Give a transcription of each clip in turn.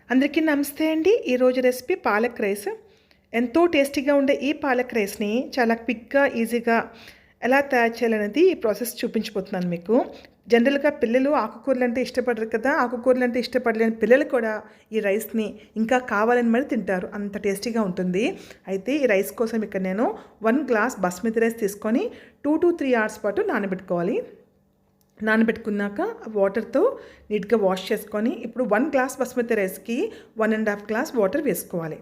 అందరికీ నమస్తే అండి. ఈరోజు రెసిపీ పాలక్ రైస్. ఎంతో టేస్టీగా ఉండే ఈ పాలక్ రైస్‌ని చాలా క్విక్‌గా, ఈజీగా ఎలా తయారు చేయాలనేది ఈ ప్రాసెస్ చూపించబోతున్నాను మీకు. జనరల్‌గా పిల్లలు ఆకుకూరలంటే ఇష్టపడరు కదా! ఆకుకూరలంటే ఇష్టపడలేని పిల్లలు కూడా ఈ రైస్‌ని ఇంకా కావాలని మరి తింటారు. అంత టేస్టీగా ఉంటుంది. అయితే ఈ రైస్ కోసం ఇక్కడ నేను 1 గ్లాస్ బాస్మతి రైస్ తీసుకొని 2-3 అవర్స్ పాటు నానబెట్టుకోవాలి. నానబెట్టుకున్నాక వాటర్తో నీట్గా వాష్ చేసుకొని ఇప్పుడు 1 గ్లాస్ బాస్మతి రైస్కి 1.5 గ్లాస్ వాటర్ వేసుకోవాలి.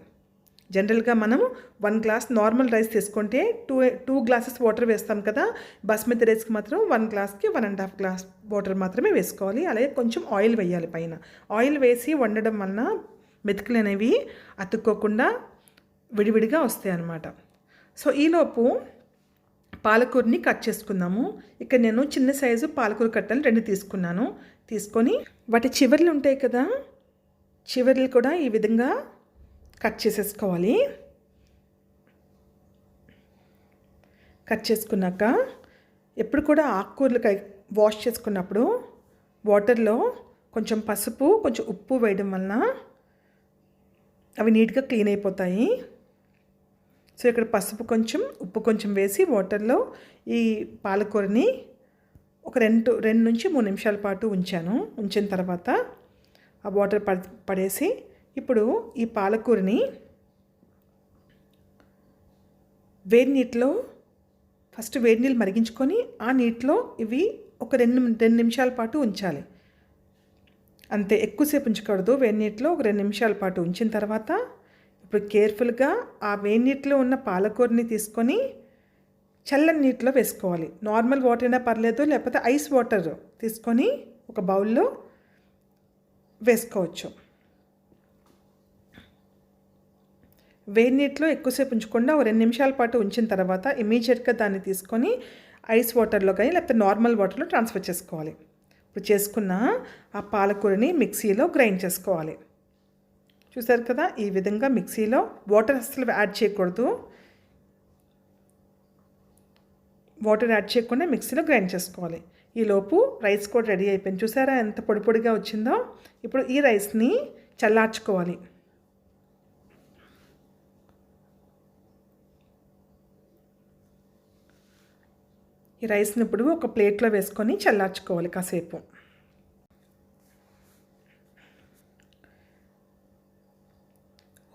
జనరల్గా మనం 1 గ్లాస్ నార్మల్ రైస్ తీసుకుంటే 2 గ్లాసెస్ వాటర్ వేస్తాం కదా. బాస్మతి రైస్కి మాత్రం 1 గ్లాస్కి 1.5 గ్లాస్ వాటర్ మాత్రమే వేసుకోవాలి. అలాగే కొంచెం ఆయిల్ వేయాలి పైన. ఆయిల్ వేసి వండడం వలన మెతుకులు అనేవి అతుక్కోకుండా విడివిడిగా వస్తాయి అన్నమాట. సో ఈలోపు పాలకూరని కట్ చేసుకుందాము. ఇక్కడ నేను చిన్న సైజు పాలకూర కట్టలు 2 తీసుకున్నాను. తీసుకొని వాటి చివర్లు ఉంటాయి కదా, చివర్లు కూడా ఈ విధంగా కట్ చేసేసుకోవాలి. కట్ చేసుకున్నాక ఎప్పుడు కూడా ఆకుకూరలు వాష్ చేసుకున్నప్పుడు వాటర్లో కొంచెం పసుపు, కొంచెం ఉప్పు వేయడం వలన అవి నీట్గా క్లీన్ అయిపోతాయి. సో ఇక్కడ పసుపు కొంచెం, ఉప్పు కొంచెం వేసి వాటర్లో ఈ పాలకూరని ఒక 2 నుంచి 3 నిమిషాల పాటు ఉంచాను. ఉంచిన తర్వాత ఆ వాటర్ పడేసి ఇప్పుడు ఈ పాలకూరని వేడి నీటిలో ఫస్ట్ వేడి నీళ్ళు మరిగించుకొని ఆ నీటిలో ఇవి ఒక 2 నిమిషాల పాటు ఉంచాలి. అంతే, ఎక్కువసేపు ఉంచకూడదు. వేడి నీటిలో ఒక 2 నిమిషాల పాటు ఉంచిన తర్వాత ఇప్పుడు కేర్ఫుల్గా ఆ వేడి నీటిలో ఉన్న పాలకూరని తీసుకొని చల్లని నీటిలో వేసుకోవాలి. నార్మల్ వాటర్ అయినా పర్లేదు, లేకపోతే ఐస్ వాటర్ తీసుకొని ఒక బౌల్లో వేసుకోవచ్చు. వేడి నీటిలో ఎక్కువసేపు ఉంచకుండా ఒక 2 నిమిషాల పాటు ఉంచిన తర్వాత ఇమీడియట్గా దాన్ని తీసుకొని ఐస్ వాటర్లో కానీ లేకపోతే నార్మల్ వాటర్లో ట్రాన్స్ఫర్ చేసుకోవాలి. ఇప్పుడు చేసుకున్న ఆ పాలకూరని మిక్సీలో గ్రైండ్ చేసుకోవాలి. చూసారు కదా, ఈ విధంగా మిక్సీలో వాటర్ అస్సలు యాడ్ చేయకూడదు. వాటర్ యాడ్ చేయకుండా మిక్సీలో గ్రైండ్ చేసుకోవాలి. ఈలోపు రైస్ కూడా రెడీ అయిపోయింది. చూసారా ఎంత పొడి పొడిగా వచ్చిందో. ఇప్పుడు ఈ రైస్ని చల్లార్చుకోవాలి. ఈ రైస్ని ఇప్పుడు ఒక ప్లేట్లో వేసుకొని చల్లార్చుకోవాలి కాసేపు.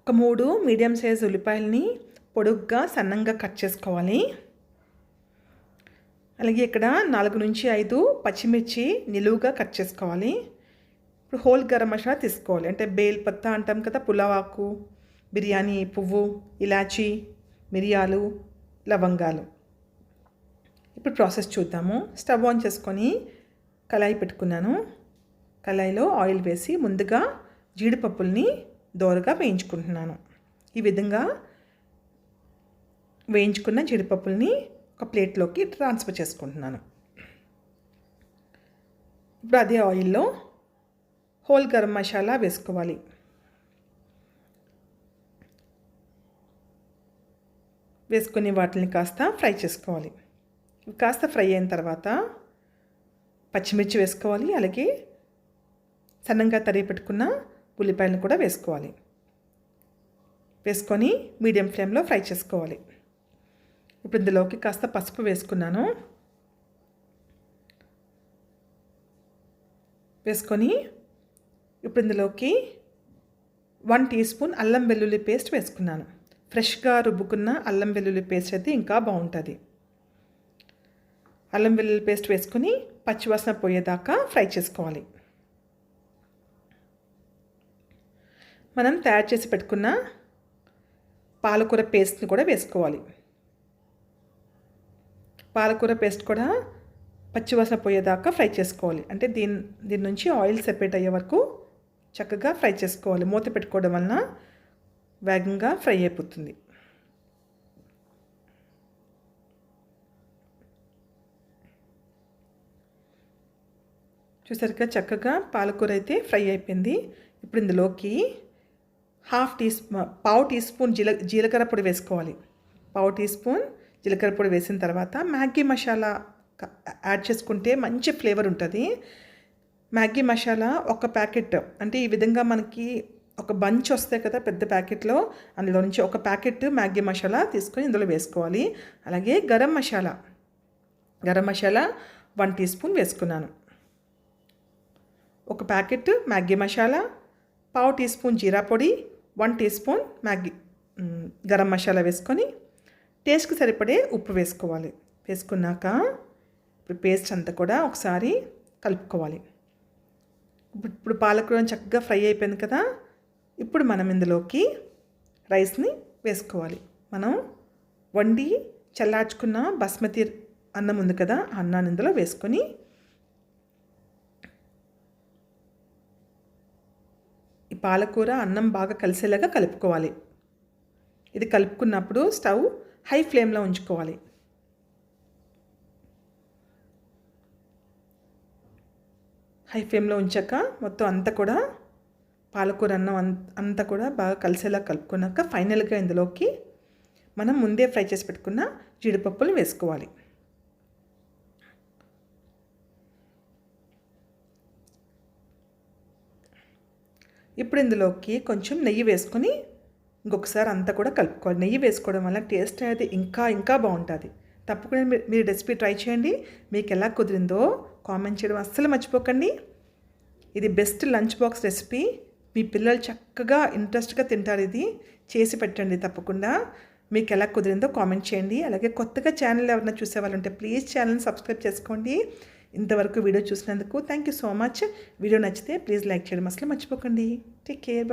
ఒక 3 మీడియం సైజ్ ఉల్లిపాయలని పొడుగ్గా సన్నంగా కట్ చేసుకోవాలి. అలాగే ఇక్కడ 4 నుంచి 5 పచ్చిమిర్చి నిలువుగా కట్ చేసుకోవాలి. ఇప్పుడు హోల్ గరం మసాలా తీసుకోవాలి. అంటే బేల్ పత్తా అంటాం కదా, పులావాకు, బిర్యానీ పువ్వు, ఇలాచీ, మిరియాలు, లవంగాలు. ఇప్పుడు ప్రాసెస్ చూద్దాము. స్టవ్ ఆన్ చేసుకొని కళాయి పెట్టుకున్నాను. కళాయిలో ఆయిల్ వేసి ముందుగా జీడిపప్పుల్ని దోరగా వేయించుకుంటున్నాను. ఈ విధంగా వేయించుకున్న జీడిపప్పుల్ని ఒక ప్లేట్లోకి ట్రాన్స్ఫర్ చేసుకుంటున్నాను. ఇప్పుడు అదే ఆయిల్లో హోల్ గరం మసాలా వేసుకోవాలి. వేసుకుని వాటిని కాస్త ఫ్రై చేసుకోవాలి. కాస్త ఫ్రై అయిన తర్వాత పచ్చిమిర్చి వేసుకోవాలి. అలాగే సన్నంగా తరిగి పెట్టుకున్న ఉల్లిపాయలను కూడా వేసుకోవాలి. వేసుకొని మీడియం ఫ్లేమ్లో ఫ్రై చేసుకోవాలి. ఇప్పుడు ఇందులోకి కాస్త పసుపు వేసుకున్నాను. వేసుకొని ఇప్పుడు ఇందులోకి 1 టీ స్పూన్ అల్లం వెల్లుల్లి పేస్ట్ వేసుకున్నాను. ఫ్రెష్గా రుబ్బుకున్న అల్లం వెల్లుల్లి పేస్ట్ అయితే ఇంకా బాగుంటుంది. అల్లం వెల్లుల్లి పేస్ట్ వేసుకొని పచ్చివాసన పోయేదాకా ఫ్రై చేసుకోవాలి. మనం తయారు చేసి పెట్టుకున్న పాలకూర పేస్ట్ని కూడా వేసుకోవాలి. పాలకూర పేస్ట్ కూడా పచ్చివాసన పోయేదాకా ఫ్రై చేసుకోవాలి. అంటే దీని నుంచి ఆయిల్ సెపరేట్ అయ్యే వరకు చక్కగా ఫ్రై చేసుకోవాలి. మూత పెట్టుకోవడం వలన వేగంగా ఫ్రై అయిపోతుంది. చూసారుగా చక్కగా పాలకూర అయితే ఫ్రై అయిపోయింది. ఇప్పుడు ఇందులోకి పావు టీ స్పూన్ జీలకర్ర పొడి వేసుకోవాలి. పావు టీ స్పూన్ జీలకర్ర పొడి వేసిన తర్వాత మ్యాగీ మసాలా యాడ్ చేసుకుంటే మంచి ఫ్లేవర్ ఉంటుంది. మ్యాగీ మసాలా ఒక ప్యాకెట్, అంటే ఈ విధంగా మనకి ఒక బంచ్ వస్తాయి కదా పెద్ద ప్యాకెట్లో, అందులో నుంచి ఒక ప్యాకెట్ మ్యాగీ మసాలా తీసుకొని ఇందులో వేసుకోవాలి. అలాగే గరం మసాలా 1 టీ స్పూన్ వేసుకున్నాను. ఒక packet Maggi masala, 1/2 teaspoon జీరా పొడి, 1 టీ స్పూన్ గరం మసాలా వేసుకొని టేస్ట్కి సరిపడే ఉప్పు వేసుకోవాలి. వేసుకున్నాక ఇప్పుడు పేస్ట్ అంతా కూడా ఒకసారి కలుపుకోవాలి. ఇప్పుడు పాలకూర చక్కగా ఫ్రై అయిపోయింది కదా. ఇప్పుడు మనం ఇందులోకి రైస్ని వేసుకోవాలి. మనం వండి చల్లార్చుకున్న బాస్మతి అన్నం ఉంది కదా, ఆ అన్నాన్ని ఇందులో వేసుకొని ఈ పాలకూర అన్నం బాగా కలిసేలాగా కలుపుకోవాలి. ఇది కలుపుకున్నప్పుడు స్టవ్ హై ఫ్లేమ్లో ఉంచుకోవాలి. హై ఫ్లేమ్లో ఉంచాక మొత్తం అంతా కూడా పాలకూర అన్నం అంతా కూడా బాగా కలిసేలా కలుపుకున్నాక ఫైనల్గా ఇందులోకి మనం ముందే ఫ్రై చేసి పెట్టుకున్న జీడిపప్పులు వేసుకోవాలి. ఇప్పుడు ఇందులోకి కొంచెం నెయ్యి వేసుకొని ఇంకొకసారి అంతా కూడా కలుపుకోవాలి. నెయ్యి వేసుకోవడం వల్ల టేస్ట్ అనేది ఇంకా బాగుంటుంది. తప్పకుండా మీరు రెసిపీ ట్రై చేయండి. మీకు ఎలా కుదిరిందో కామెంట్ చేయడం అస్సలు మర్చిపోకండి. ఇది బెస్ట్ లంచ్ బాక్స్ రెసిపీ. మీ పిల్లలు చక్కగా ఇంట్రెస్ట్గా తింటారు. ఇది చేసి పెట్టండి తప్పకుండా. మీకు ఎలా కుదిరిందో కామెంట్ చేయండి. అలాగే కొత్తగా ఛానల్ ఎవరైనా చూసేవాళ్ళు ఉంటే ప్లీజ్ ఛానల్ని సబ్స్క్రైబ్ చేసుకోండి. ఇంతవరకు వీడియో చూసినందుకు thank you so much. Video నచ్చితే ప్లీజ్ లైక్ చేయడం అసలు మర్చిపోకండి. Take care.